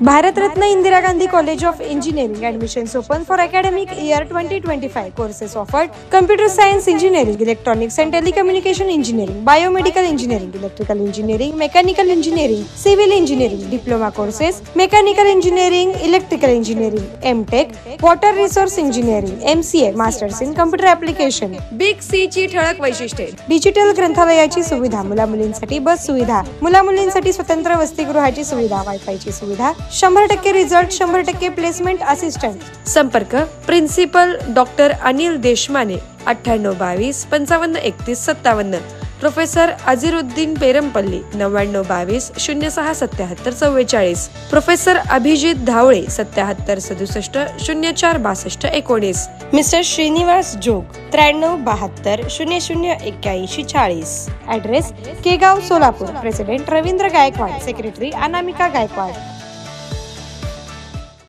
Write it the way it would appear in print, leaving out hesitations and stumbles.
Bharat Ratna Indira Gandhi College of Engineering admissions open for academic year 2025. Courses offered: Computer Science Engineering, Electronics and Telecommunication Engineering, Biomedical Engineering, Electrical Engineering, Mechanical Engineering, Civil Engineering, Diploma courses, Mechanical Engineering, Electrical Engineering, M.Tech, Water Resource Engineering, MCA, Masters in Computer Application. Big C ची ठळक वैशिष्ट्ये: digital ग्रंथालयाची सुविधा, मुला-मुलींसाठी बस सुविधा, मुला-मुलींसाठी स्वतंत्र वसतिगृहाची सुविधा, वायफायची सुविधा, 100% रिझल्ट, 100% प्लेसमेंट असिस्टंट. संपर्क: principal doctor Anil Deshmane, 9822 55 31 57. Professor Azeeruddin Perampalli, 9922 06 77 44. Professor Abhijit Dhawale, 77 67 04 62 19. Mister Shrinivas Jog, 93 72 00 81 40. Address: Kegaon, Solapur. President: Ravindra Gaikwad. Secretary: Anamika Gaikwad.